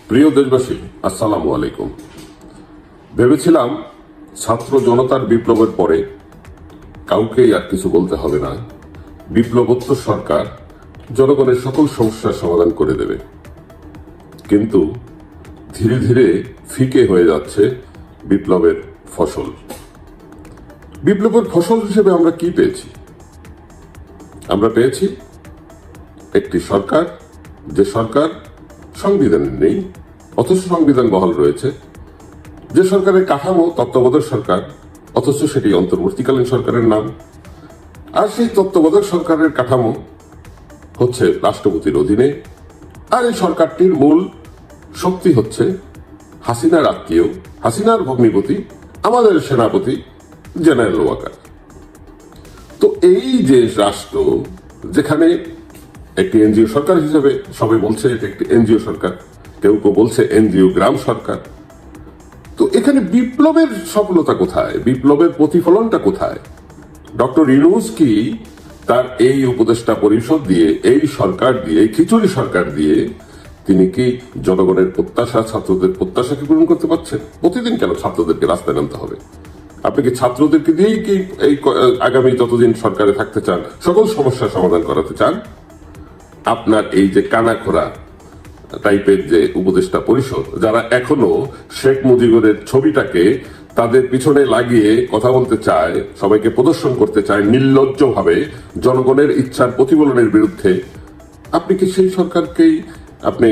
প্রিয় দেশবাসী, আসসালামু আলাইকুম। ভেবেছিলাম ছাত্র জনতার বিপ্লবের পরে কাউকেই আর কিছু বলতে হবে না, বিপ্লবোত্তর সরকার জনগণের সকল সমস্যার সমাধান করে দেবে। কিন্তু ধীরে ধীরে ফিকে হয়ে যাচ্ছে বিপ্লবের ফসল। বিপ্লবের ফসল হিসেবে আমরা কি পেয়েছি? আমরা পেয়েছি একটি সরকার, যে সরকার সংবিধানে নেই অথচ সংবিধান বহাল রয়েছে, যে সরকারের কাঠামো তত্ত্বাবধায়ক সরকার অথচ সেটি অন্তর্বর্তীকালীন সরকারের নাম, আর সেই তত্ত্বাবধায়ক সরকারের কাঠামো হচ্ছে রাষ্ট্রপতির অধীনে। আর এই সরকারটির মূল শক্তি হচ্ছে হাসিনার আত্মীয়, হাসিনার ভগ্নিপতি, আমাদের সেনাপতি জেনারেল ওয়াকার। তো এই যে রাষ্ট্র, যেখানে একটি এনজিও সরকার হিসেবে সবাই বলছে এটা একটি এনজিও সরকার, কেউ কেউ বলছে এনজিও গ্রাম সরকার, তো এখানে বিপ্লবের সফলতা কোথায়? বিপ্লবের প্রতিফলনটা কোথায়? ডক্টর ইউনূস কি তার এই উপদেষ্টা পরিষদ দিয়ে, এই সরকার দিয়ে, এই খিচুড়ি সরকার দিয়ে তিনি কি জনগণের প্রত্যাশা, ছাত্রদের প্রত্যাশাকে পূরণ করতে পারছেন? প্রতিদিন কেন ছাত্রদেরকে রাস্তায় নামতে হবে? আপনি কি ছাত্রদেরকে দিয়েই কি এই আগামী যতদিন সরকারে থাকতে চান সকল সমস্যার সমাধান করাতে চান? আপনার এই যে কানাখোরা টাইপের যে উপদেষ্টা পরিষদ, যারা এখনো শেখ মুজিবের ছবিটাকে তাদের পিছনে লাগিয়ে কথা বলতে চায়, সবাইকে প্রদর্শন করতে চায় নির্লজ্জভাবে জনগণের ইচ্ছার প্রতিফলনের বিরুদ্ধে, আপনি কি সেই সরকারকেই আপনি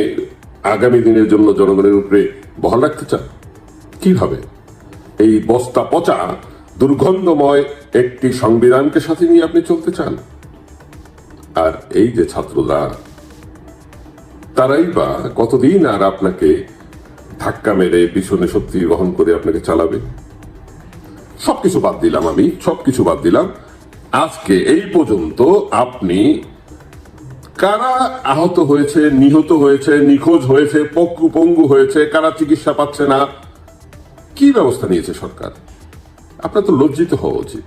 আগামী দিনের জন্য জনগণের উপরে বহাল রাখতে চান? কিভাবে? এই বস্তা পচা দুর্গন্ধময় একটি সংবিধানকে সাথে নিয়ে আপনি চলতে চান? আর এই যে ছাত্ররা, তারাই বা কতদিন আর আপনাকে ধাক্কা মেরে পিছনে শক্তি বহন করে আপনাকে চালাবে? সবকিছু বাদ দিলাম, আমি সবকিছু বাদ দিলাম। আজকে এই পর্যন্ত আপনি কারা আহত হয়েছে, নিহত হয়েছে, নিখোঁজ হয়েছে, পঙ্গু হয়েছে, কারা চিকিৎসা পাচ্ছে না, কি ব্যবস্থা নিয়েছে সরকার? আপনার তো লজ্জিত হওয়া উচিত।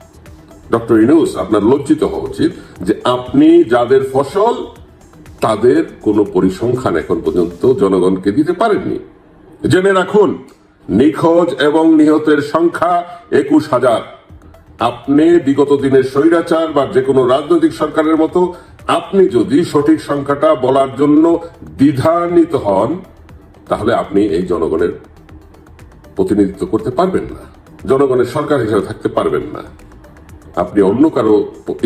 ডক্টর ইউনূস, আপনার লজ্জিত হওয়া উচিত যে আপনি যাদের ফসল তাদের কোনো পরিসংখ্যান এখন পর্যন্ত জনগণকে দিতে পারেননি। জেনে রাখুন, নিখোঁজ এবং নিহতের সংখ্যা 21,000। আপনি বিগত দিনের স্বৈরাচার বা যে কোনো রাজনৈতিক সরকারের মতো আপনি যদি সঠিক সংখ্যাটা বলার জন্য দ্বিধান্বিত হন, তাহলে আপনি এই জনগণের প্রতিনিধিত্ব করতে পারবেন না, জনগণের সরকার হিসেবে থাকতে পারবেন না। আপনি অন্য কারো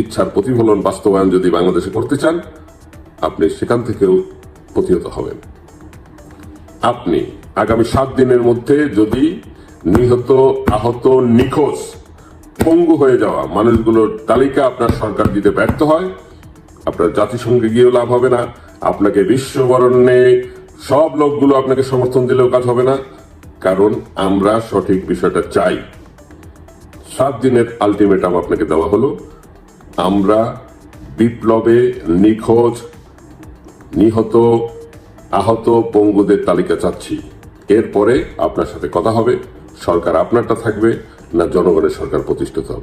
ইচ্ছার প্রতিফলন বাস্তবায়ন যদি বাংলাদেশে করতে চান, আপনি সেখান থেকেও প্রতিহত হবেন। আপনি আগামী 7 দিনের মধ্যে যদি নিহত, আহত, নিখোঁজ, পঙ্গু হয়ে যাওয়া মানুষগুলোর তালিকা আপনার সরকার দিতে ব্যর্থ হয়, আপনার জাতিসংঘে গিয়েও লাভ হবে না, আপনাকে বিশ্ববরণ্যে সব লোকগুলো আপনাকে সমর্থন দিলেও কাজ হবে না, কারণ আমরা সঠিক বিষয়টা চাই। 7 দিনের আলটিমেটাম আপনাকে দেওয়া হলো। আমরা বিপ্লবে নিখোঁজ, নিহত, আহত, পঙ্গুদের তালিকা চাচ্ছি। এরপরে আপনার সাথে কথা হবে, সরকার আপনারটা থাকবে না জনগণের সরকার প্রতিষ্ঠিত হবে।